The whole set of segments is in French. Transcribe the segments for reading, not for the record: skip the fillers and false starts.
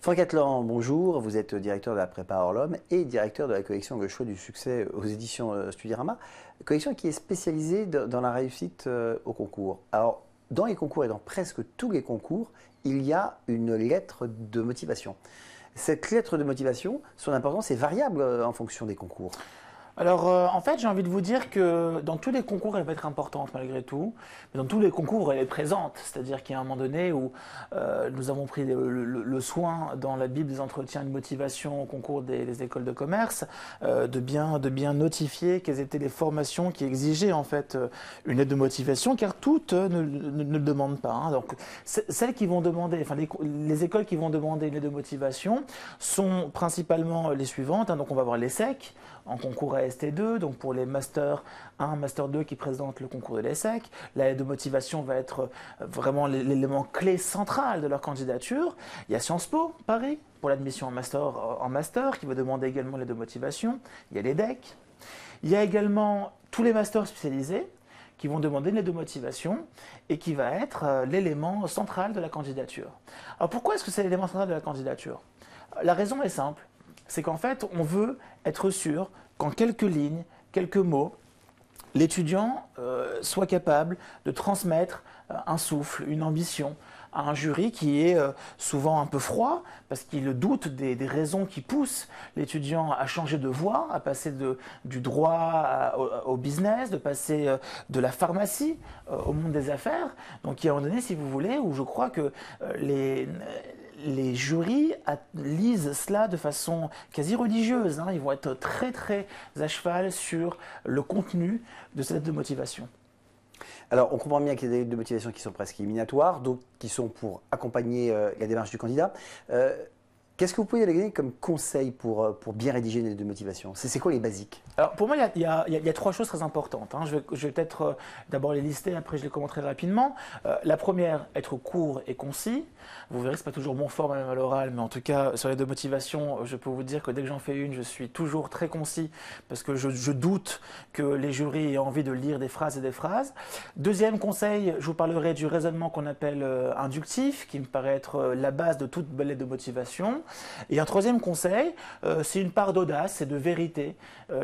Franck Atlan, bonjour. Vous êtes directeur de la Prépa Orlum et directeur de la collection Le Choix du Succès aux éditions Studyrama, collection qui est spécialisée dans la réussite au concours. Alors, dans les concours et dans presque tous les concours, il y a une lettre de motivation. Cette lettre de motivation, son importance est variable en fonction des concours. Alors, en fait, j'ai envie de vous dire que dans tous les concours, elle va être importante malgré tout. Mais dans tous les concours, elle est présente. C'est-à-dire qu'il y a un moment donné où nous avons pris le soin dans la Bible des entretiens de motivation au concours des écoles de commerce de bien notifier quelles étaient les formations qui exigeaient en fait une lettre de motivation, car toutes ne le demandent pas. Hein. Donc, celles qui vont demander, enfin les écoles qui vont demander une lettre de motivation sont principalement les suivantes. Hein. Donc, on va avoir l'ESSEC en concours AST2, donc pour les Master 1, Master 2 qui présentent le concours de l'ESSEC. La lettre de motivation va être vraiment l'élément clé central de leur candidature. Il y a Sciences Po, Paris, pour l'admission en master, qui va demander également une lettre de motivation. Il y a l'EDEC. Il y a également tous les masters spécialisés qui vont demander une lettre de motivation et qui va être l'élément central de la candidature. Alors pourquoi est-ce que c'est l'élément central de la candidature? La raison est simple. C'est qu'en fait, on veut être sûr qu'en quelques lignes, quelques mots, l'étudiant soit capable de transmettre un souffle, une ambition à un jury qui est souvent un peu froid parce qu'il doute des raisons qui poussent l'étudiant à changer de voie, à passer du droit au business, de passer de la pharmacie au monde des affaires. Donc il y a un moment donné, si vous voulez, où je crois que les jurys lisent cela de façon quasi religieuse. Hein. Ils vont être très très à cheval sur le contenu de cette lettre de motivation. Alors, on comprend bien qu'il y a des lettres de motivation qui sont presque éliminatoires, d'autres qui sont pour accompagner la démarche du candidat. Qu'est-ce que vous pouvez donner comme conseil pour bien rédiger une lettre de motivation? C'est quoi les basiques? Alors pour moi, il y a trois choses très importantes. Hein. Je vais peut-être d'abord les lister, après je les commenterai rapidement. La première, être court et concis. Vous verrez, ce n'est pas toujours mon fort même à l'oral, mais en tout cas, sur les lettres de motivation, je peux vous dire que dès que j'en fais une, je suis toujours très concis parce que je doute que les jurys aient envie de lire des phrases et des phrases. Deuxième conseil, je vous parlerai du raisonnement qu'on appelle inductif, qui me paraît être la base de toute belle lettre de motivation. Et un troisième conseil, c'est une part d'audace et de vérité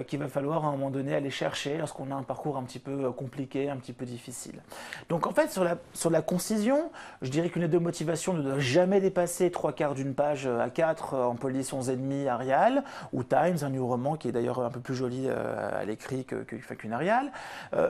qu'il va falloir à un moment donné aller chercher lorsqu'on a un parcours un petit peu compliqué, un petit peu difficile. Donc en fait, sur la concision, je dirais qu'une lettre de motivation ne doit jamais dépasser 3/4 d'une page A4 en police 11,5 Arial, ou Times, un new roman qui est d'ailleurs un peu plus joli à l'écrit qu'une Arial.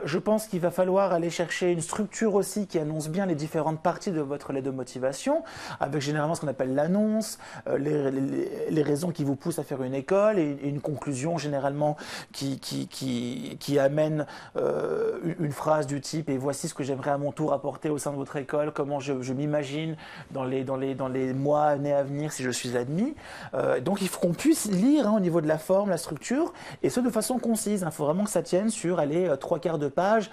Je pense qu'il va falloir aller chercher une structure aussi qui annonce bien les différentes parties de votre lettre de motivation, avec généralement ce qu'on appelle l'annonce, les raisons qui vous poussent à faire une école et une conclusion généralement qui amène une phrase du type « et voici ce que j'aimerais à mon tour apporter au sein de votre école, comment je m'imagine dans les mois, années à venir si je suis admis ». Donc il faut qu'on puisse lire au niveau de la forme, la structure, et ce de façon concise. Il faut vraiment que ça tienne sur 3/4 de page,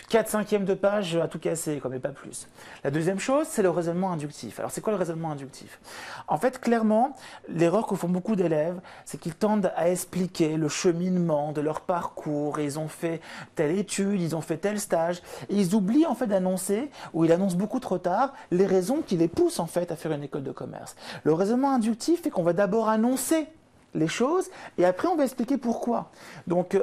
4/5 de page à tout casser, mais pas plus. La deuxième chose, c'est le raisonnement inductif. Alors c'est quoi le raisonnement inductif? En fait, clairement, l'erreur que font beaucoup d'élèves, c'est qu'ils tendent à expliquer le cheminement de leur parcours. Et ils ont fait telle étude, ils ont fait tel stage, et ils oublient en fait d'annoncer, ou ils annoncent beaucoup trop tard, les raisons qui les poussent en fait à faire une école de commerce. Le raisonnement inductif fait qu'on va d'abord annoncer les choses et après on va expliquer pourquoi. Donc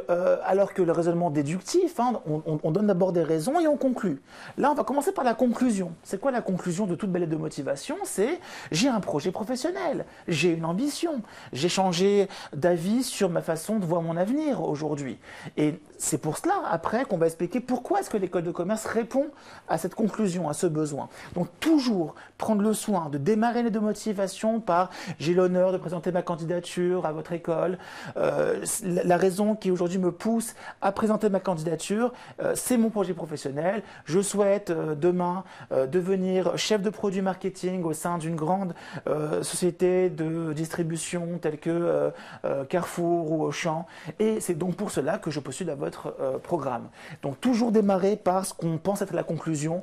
alors que le raisonnement déductif, hein, on donne d'abord des raisons et on conclut. Là on va commencer par la conclusion. C'est quoi la conclusion de toute belle lettre de motivation? C'est j'ai un projet professionnel, j'ai une ambition, j'ai changé d'avis sur ma façon de voir mon avenir aujourd'hui. Et c'est pour cela après qu'on va expliquer pourquoi est-ce que l'école de commerce répond à cette conclusion, à ce besoin. Donc toujours prendre le soin de démarrer les lettres de motivation par j'ai l'honneur de présenter ma candidature à votre école. La raison qui aujourd'hui me pousse à présenter ma candidature, c'est mon projet professionnel. Je souhaite demain devenir chef de produit marketing au sein d'une grande société de distribution telle que Carrefour ou Auchan. Et c'est donc pour cela que je postule à votre votre programme. Donc toujours démarrer par ce qu'on pense être la conclusion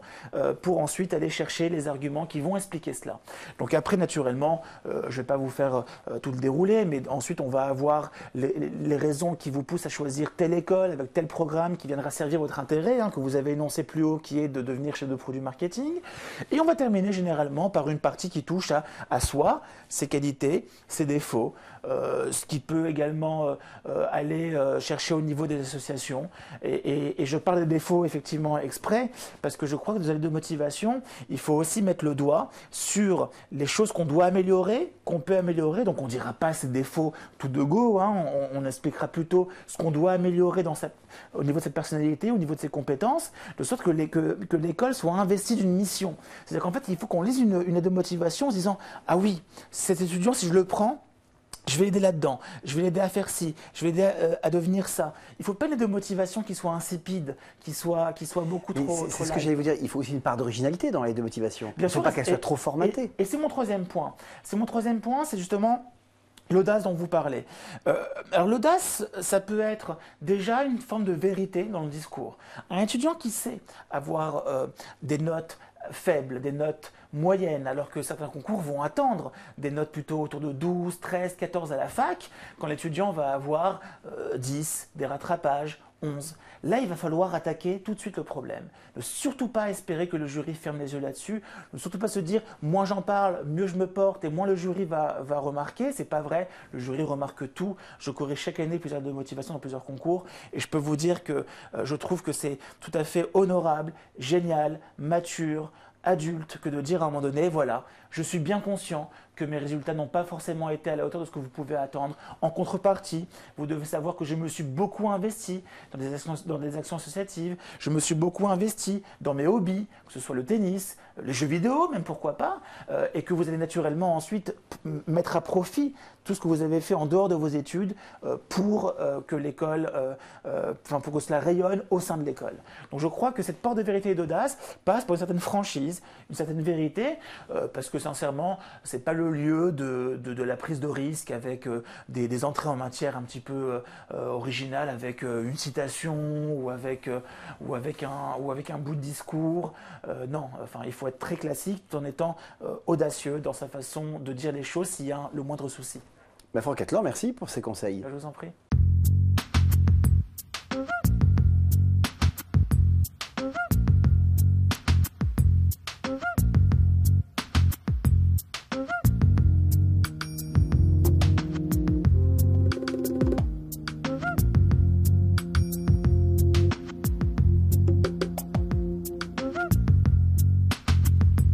pour ensuite aller chercher les arguments qui vont expliquer cela. Donc après, naturellement, je ne vais pas vous faire tout le déroulé, mais ensuite on va avoir les raisons qui vous poussent à choisir telle école avec tel programme qui viendra servir votre intérêt, que vous avez énoncé plus haut, qui est de devenir chef de produit marketing. Et on va terminer généralement par une partie qui touche à soi, ses qualités, ses défauts, ce qui peut également aller chercher au niveau des associations. Et je parle des défauts effectivement exprès, parce que je crois que dans les lettres de motivation, il faut aussi mettre le doigt sur les choses qu'on doit améliorer, qu'on peut améliorer. Donc on ne dira pas ces défauts tout de go, on expliquera plutôt ce qu'on doit améliorer au niveau de cette personnalité, au niveau de ses compétences, de sorte que l'école soit investie d'une mission. C'est-à-dire qu'en fait, il faut qu'on lise une lettre de motivation en se disant « Ah oui, cet étudiant, si je le prends, je vais l'aider là-dedans, je vais l'aider à faire ci, je vais l'aider à devenir ça. » Il ne faut pas une lettre de motivation qui soit insipide, qui soit beaucoup trop… C'est ce que j'allais vous dire, il faut aussi une part d'originalité dans les lettres de motivation. Il ne faut pas qu'elle soit trop formatée. Et c'est mon troisième point. C'est justement… l'audace dont vous parlez. Alors l'audace, ça peut être déjà une forme de vérité dans le discours. Un étudiant qui sait avoir des notes faibles, des notes moyennes, alors que certains concours vont attendre des notes plutôt autour de 12, 13, 14 à la fac, quand l'étudiant va avoir 10, des rattrapages, 11. Là, il va falloir attaquer tout de suite le problème. Ne surtout pas espérer que le jury ferme les yeux là-dessus. Ne surtout pas se dire « moins j'en parle, mieux je me porte et moins le jury va remarquer ». C'est pas vrai, le jury remarque tout. Je corrige chaque année plusieurs de motivation dans plusieurs concours et je peux vous dire que je trouve que c'est tout à fait honorable, génial, mature, adulte que de dire à un moment donné, voilà, je suis bien conscient que mes résultats n'ont pas forcément été à la hauteur de ce que vous pouvez attendre. En contrepartie, vous devez savoir que je me suis beaucoup investi dans des actions associatives, je me suis beaucoup investi dans mes hobbies, que ce soit le tennis, les jeux vidéo, même pourquoi pas, et que vous allez naturellement ensuite mettre à profit tout ce que vous avez fait en dehors de vos études pour que l'école, pour que cela rayonne au sein de l'école. Donc je crois que cette porte de vérité et d'audace passe par une certaine franchise, une certaine vérité, parce que sincèrement, c'est pas le lieu de la prise de risque avec des entrées en matière un petit peu originales, avec une citation ou avec un bout de discours. Non, il faut être très classique tout en étant audacieux dans sa façon de dire les choses s'il y a le moindre souci. Franck Atlan, merci pour ces conseils. Je vous en prie.